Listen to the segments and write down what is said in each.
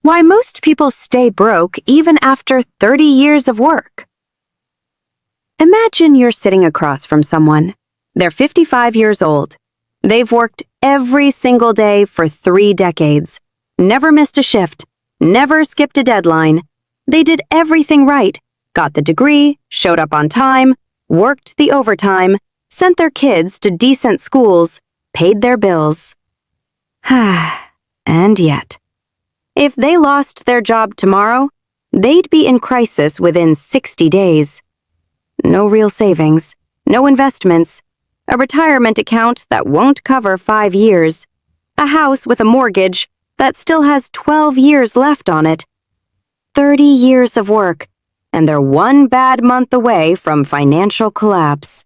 Why most people stay broke even after 30 years of work. Imagine you're sitting across from someone. They're 55 years old. They've worked every single day for 3 decades, never missed a shift, never skipped a deadline. They did everything right, got the degree, showed up on time, worked the overtime, sent their kids to decent schools, paid their bills. And yet, if they lost their job tomorrow, they'd be in crisis within 60 days. No real savings, no investments, a retirement account that won't cover 5 years, a house with a mortgage that still has 12 years left on it. 30 years of work, and they're 1 bad month away from financial collapse.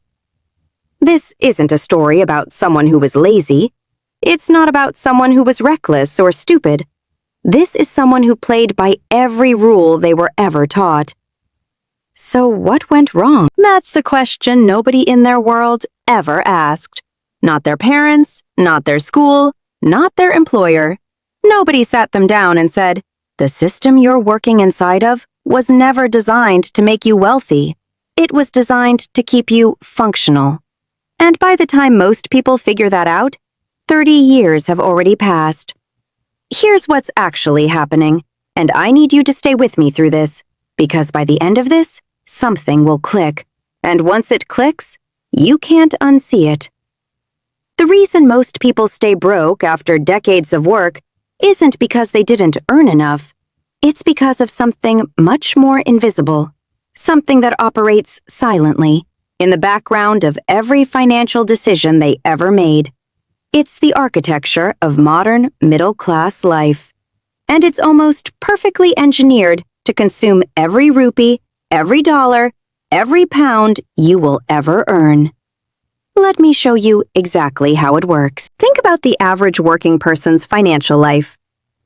This isn't a story about someone who was lazy. It's not about someone who was reckless or stupid. This is someone who played by every rule they were ever taught. So what went wrong? That's the question nobody in their world ever asked. Not their parents, not their school, not their employer. Nobody sat them down and said, "The system you're working inside of was never designed to make you wealthy. It was designed to keep you functional." And by the time most people figure that out, 30 years have already passed. Here's what's actually happening, and I need you to stay with me through this, because by the end of this, something will click. And once it clicks, you can't unsee it. The reason most people stay broke after decades of work isn't because they didn't earn enough. It's because of something much more invisible, something that operates silently in the background of every financial decision they ever made. It's the architecture of modern middle-class life. And it's almost perfectly engineered to consume every rupee, every dollar, every pound you will ever earn. Let me show you exactly how it works. Think about the average working person's financial life.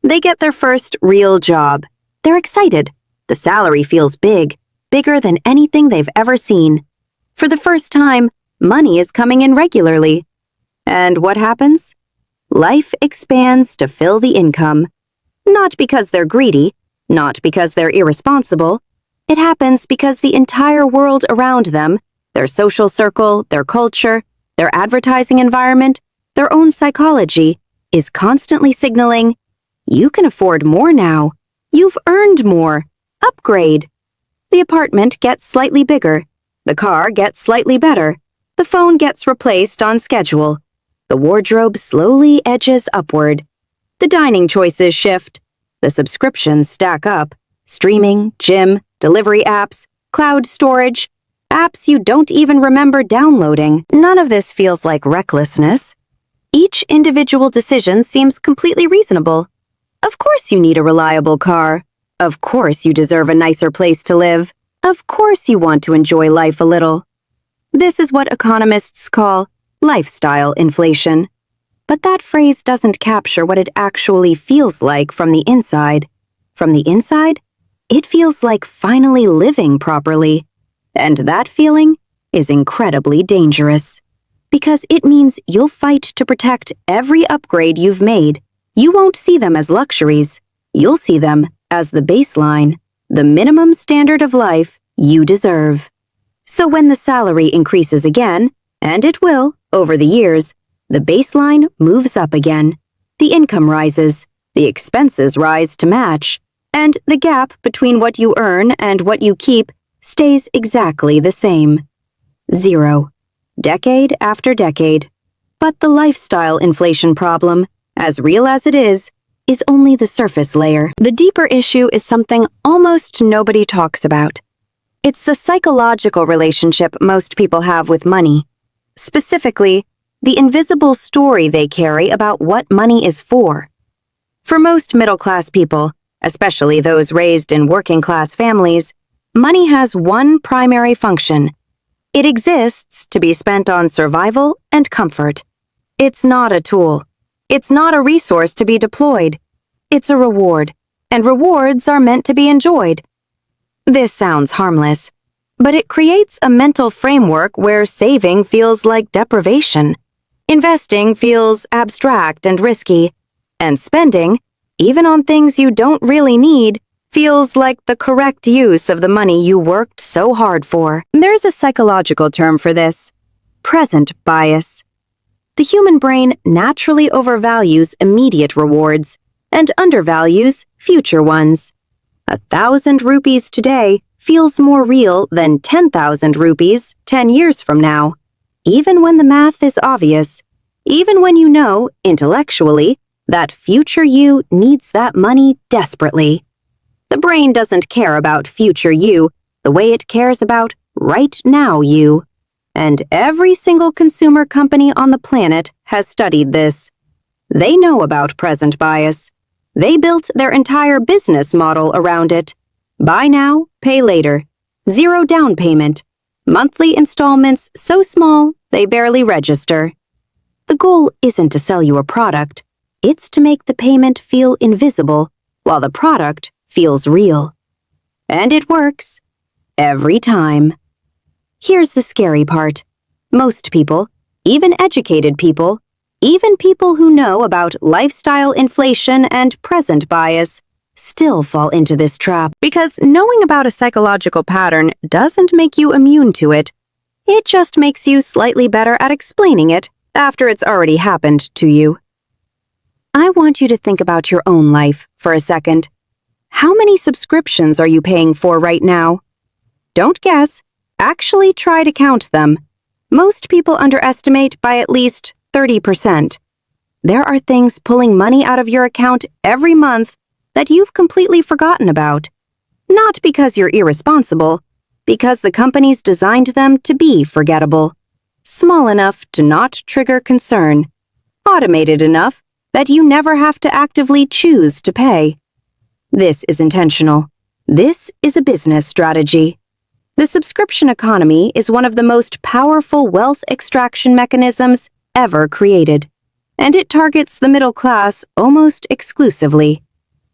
They get their first real job. They're excited. The salary feels big, bigger than anything they've ever seen. For the first time, money is coming in regularly. And what happens? Life expands to fill the income. Not because they're greedy, not because they're irresponsible. It happens because the entire world around them, their social circle, their culture, their advertising environment, their own psychology, is constantly signaling, "You can afford more now. You've earned more. Upgrade." The apartment gets slightly bigger. The car gets slightly better. The phone gets replaced on schedule. The wardrobe slowly edges upward. The dining choices shift. The subscriptions stack up. Streaming, gym, delivery apps, cloud storage, apps you don't even remember downloading. None of this feels like recklessness. Each individual decision seems completely reasonable. Of course you need a reliable car. Of course you deserve a nicer place to live. Of course you want to enjoy life a little. This is what economists call lifestyle inflation. But that phrase doesn't capture what it actually feels like from the inside. From the inside, it feels like finally living properly. And that feeling is incredibly dangerous. Because it means you'll fight to protect every upgrade you've made. You won't see them as luxuries. You'll see them as the baseline, the minimum standard of life you deserve. So when the salary increases again, and it will, over the years, the baseline moves up again. The income rises, the expenses rise to match, and the gap between what you earn and what you keep stays exactly the same. 0. Decade after decade. But the lifestyle inflation problem, as real as it is only the surface layer. The deeper issue is something almost nobody talks about. It's the psychological relationship most people have with money. Specifically, the invisible story they carry about what money is for. For most middle-class people, especially those raised in working-class families, money has one primary function. It exists to be spent on survival and comfort. It's not a tool. It's not a resource to be deployed. It's a reward, and rewards are meant to be enjoyed. This sounds harmless, but it creates a mental framework where saving feels like deprivation, investing feels abstract and risky, and spending, even on things you don't really need, feels like the correct use of the money you worked so hard for. There's a psychological term for this: present bias. The human brain naturally overvalues immediate rewards and undervalues future ones. 1,000 rupees today feels more real than 10,000 rupees 10 years from now, even when the math is obvious, even when you know, intellectually, that future you needs that money desperately. The brain doesn't care about future you the way it cares about right now you. And every single consumer company on the planet has studied this. They know about present bias. They built their entire business model around it. Buy now, pay later. 0 down payment. Monthly installments so small they barely register. The goal isn't to sell you a product. It's to make the payment feel invisible while the product feels real. And it works. Every time. Here's the scary part. Most people, even educated people, even people who know about lifestyle inflation and present bias, still fall into this trap. Because knowing about a psychological pattern doesn't make you immune to it. It just makes you slightly better at explaining it after it's already happened to you. I want you to think about your own life for a second. How many subscriptions are you paying for right now? Don't guess. Actually try to count them. Most people underestimate by at least 30%. There are things pulling money out of your account every month that you've completely forgotten about. Not because you're irresponsible, because the companies designed them to be forgettable. Small enough to not trigger concern. Automated enough that you never have to actively choose to pay. This is intentional. This is a business strategy. The subscription economy is one of the most powerful wealth extraction mechanisms ever created, and it targets the middle class almost exclusively.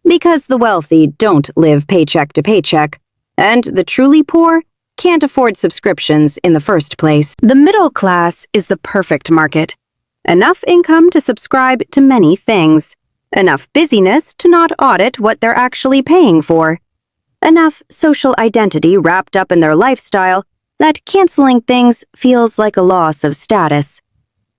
Because the wealthy don't live paycheck to paycheck, and the truly poor can't afford subscriptions in the first place. The middle class is the perfect market. Enough income to subscribe to many things. Enough busyness to not audit what they're actually paying for. Enough social identity wrapped up in their lifestyle that canceling things feels like a loss of status.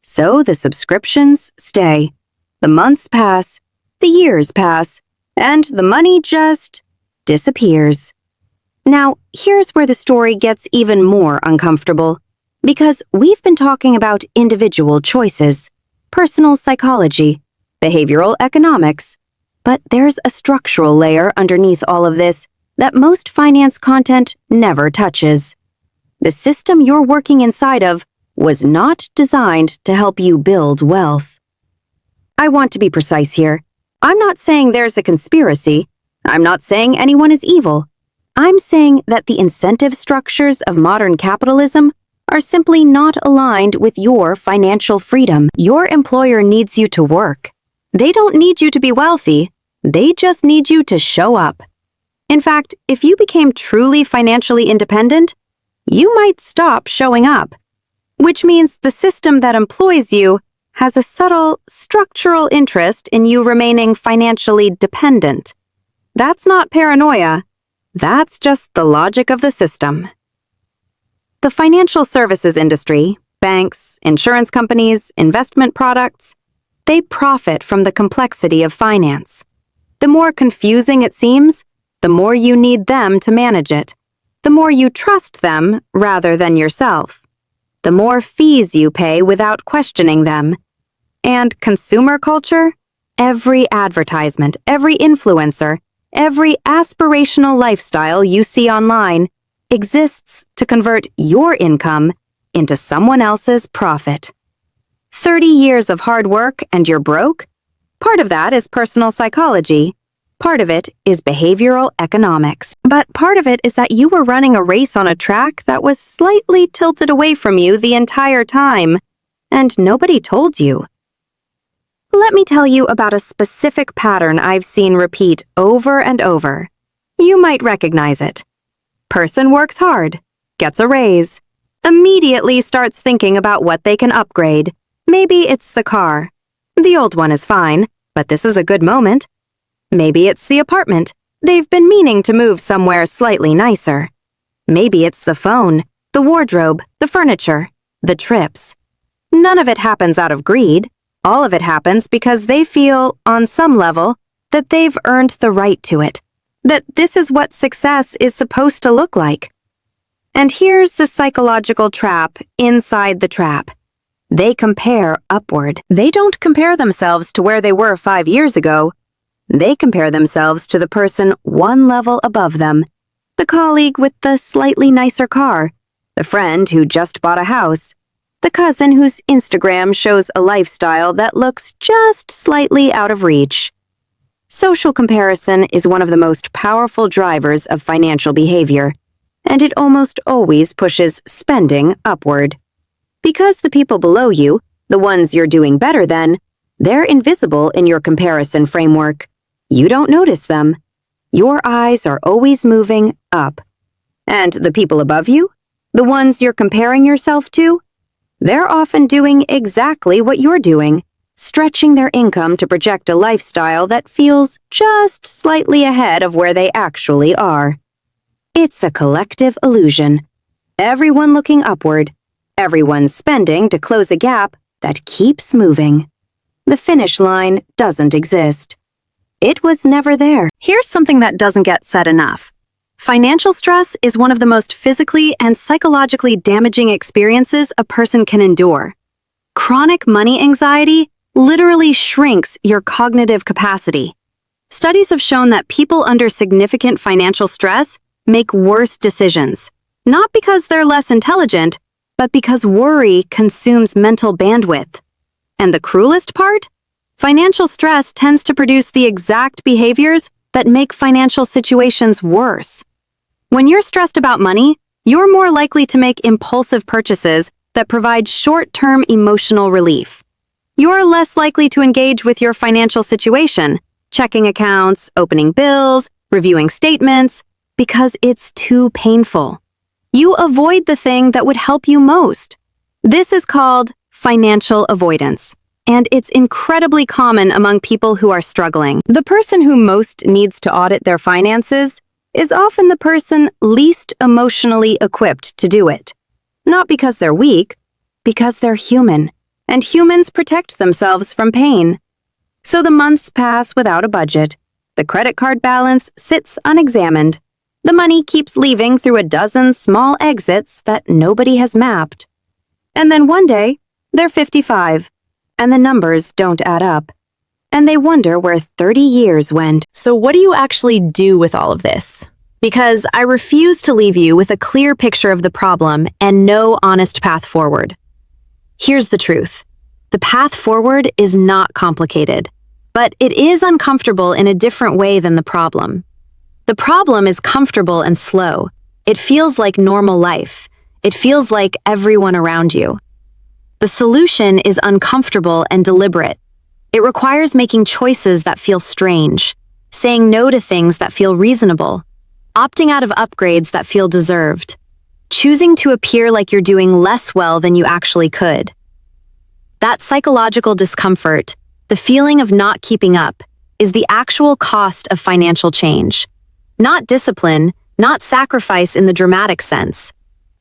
So the subscriptions stay. The months pass, the years pass, and the money just disappears. Now, here's where the story gets even more uncomfortable, because we've been talking about individual choices, personal psychology, behavioral economics, but there's a structural layer underneath all of this that most finance content never touches. The system you're working inside of was not designed to help you build wealth. I want to be precise here. I'm not saying there's a conspiracy. I'm not saying anyone is evil. I'm saying that the incentive structures of modern capitalism are simply not aligned with your financial freedom. Your employer needs you to work. They don't need you to be wealthy. They just need you to show up. In fact, if you became truly financially independent, you might stop showing up, which means the system that employs you has a subtle, structural interest in you remaining financially dependent. That's not paranoia. That's just the logic of the system. The financial services industry, banks, insurance companies, investment products, they profit from the complexity of finance. The more confusing it seems, the more you need them to manage it. The more you trust them rather than yourself. The more fees you pay without questioning them. And consumer culture? Every advertisement, every influencer, every aspirational lifestyle you see online exists to convert your income into someone else's profit. 30 years of hard work and you're broke? Part of that is personal psychology. Part of it is behavioral economics. But part of it is that you were running a race on a track that was slightly tilted away from you the entire time, and nobody told you. Let me tell you about a specific pattern I've seen repeat over and over. You might recognize it. Person works hard, gets a raise, immediately starts thinking about what they can upgrade. Maybe it's the car. The old one is fine, but this is a good moment. Maybe it's the apartment. They've been meaning to move somewhere slightly nicer. Maybe it's the phone, the wardrobe, the furniture, the trips. None of it happens out of greed. All of it happens because they feel, on some level, that they've earned the right to it, that this is what success is supposed to look like. And here's the psychological trap inside the trap. They compare upward. They don't compare themselves to where they were 5 years ago. They compare themselves to the person one level above them, the colleague with the slightly nicer car, the friend who just bought a house, the cousin whose Instagram shows a lifestyle that looks just slightly out of reach. Social comparison is one of the most powerful drivers of financial behavior, and it almost always pushes spending upward. Because the people below you, the ones you're doing better than, they're invisible in your comparison framework. You don't notice them. Your eyes are always moving up. And the people above you, the ones you're comparing yourself to, they're often doing exactly what you're doing, stretching their income to project a lifestyle that feels just slightly ahead of where they actually are. It's a collective illusion. Everyone looking upward, everyone spending to close a gap that keeps moving. The finish line doesn't exist. It was never there. Here's something that doesn't get said enough. Financial stress is one of the most physically and psychologically damaging experiences a person can endure. Chronic money anxiety literally shrinks your cognitive capacity. Studies have shown that people under significant financial stress make worse decisions, not because they're less intelligent, but because worry consumes mental bandwidth. And the cruelest part? Financial stress tends to produce the exact behaviors that make financial situations worse. When you're stressed about money, you're more likely to make impulsive purchases that provide short-term emotional relief. You're less likely to engage with your financial situation, checking accounts, opening bills, reviewing statements, because it's too painful. You avoid the thing that would help you most. This is called financial avoidance, and it's incredibly common among people who are struggling. The person who most needs to audit their finances is often the person least emotionally equipped to do it. Not because they're weak, because they're human, and humans protect themselves from pain. So the months pass without a budget. The credit card balance sits unexamined. The money keeps leaving through a dozen small exits that nobody has mapped. And then one day, they're 55, and the numbers don't add up. And they wonder where 30 years went. So what do you actually do with all of this? Because I refuse to leave you with a clear picture of the problem and no honest path forward. Here's the truth. The path forward is not complicated, but it is uncomfortable in a different way than the problem. The problem is comfortable and slow. It feels like normal life. It feels like everyone around you. The solution is uncomfortable and deliberate. It requires making choices that feel strange, saying no to things that feel reasonable, opting out of upgrades that feel deserved, choosing to appear like you're doing less well than you actually could. That psychological discomfort, the feeling of not keeping up, is the actual cost of financial change. Not discipline, not sacrifice in the dramatic sense,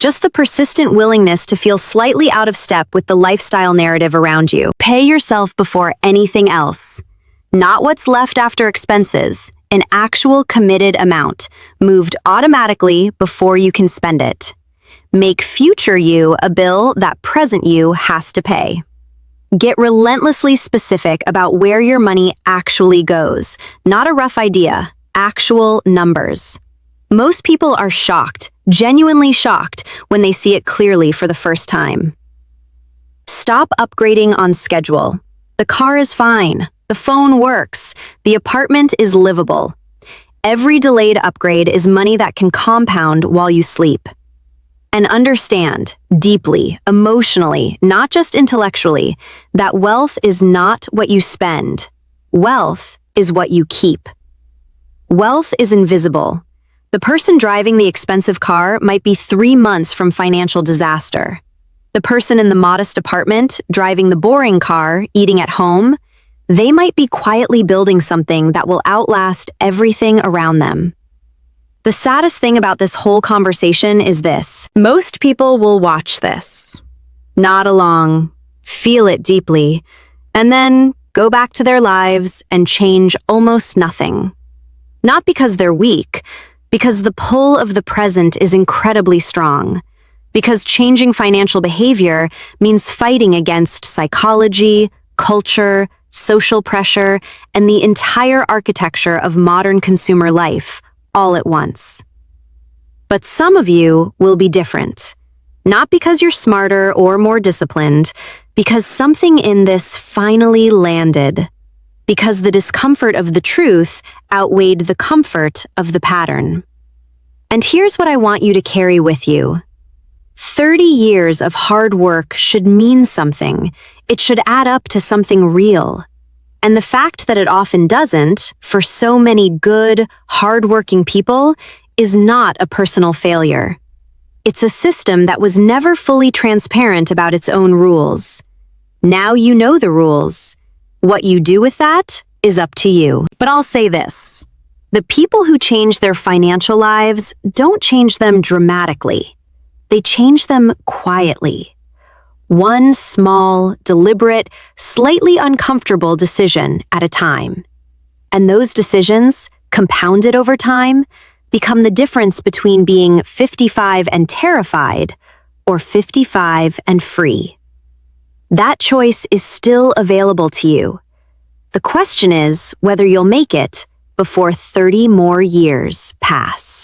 just the persistent willingness to feel slightly out of step with the lifestyle narrative around you. Pay yourself before anything else. Not what's left after expenses, an actual committed amount, moved automatically before you can spend it. Make future you a bill that present you has to pay. Get relentlessly specific about where your money actually goes, not a rough idea, actual numbers. Most people are shocked, genuinely shocked, when they see it clearly for the first time. Stop upgrading on schedule. The car is fine. The phone works. The apartment is livable. Every delayed upgrade is money that can compound while you sleep. And understand, deeply, emotionally, not just intellectually, that wealth is not what you spend. Wealth is what you keep. Wealth is invisible. The person driving the expensive car might be 3 months from financial disaster. The person in the modest apartment, driving the boring car, eating at home, they might be quietly building something that will outlast everything around them. The saddest thing about this whole conversation is this. Most people will watch this, nod along, feel it deeply, and then go back to their lives and change almost nothing. Not because they're weak, because the pull of the present is incredibly strong. Because changing financial behavior means fighting against psychology, culture, social pressure, and the entire architecture of modern consumer life all at once. But some of you will be different. Not because you're smarter or more disciplined, because something in this finally landed. Because the discomfort of the truth outweighed the comfort of the pattern. And here's what I want you to carry with you. 30 years of hard work should mean something. It should add up to something real. And the fact that it often doesn't, for so many good, hardworking people, is not a personal failure. It's a system that was never fully transparent about its own rules. Now you know the rules. What you do with that is up to you. But I'll say this. The people who change their financial lives don't change them dramatically. They change them quietly. One small, deliberate, slightly uncomfortable decision at a time. And those decisions, compounded over time, become the difference between being 55 and terrified or 55 and free. That choice is still available to you. The question is whether you'll make it before 30 more years pass.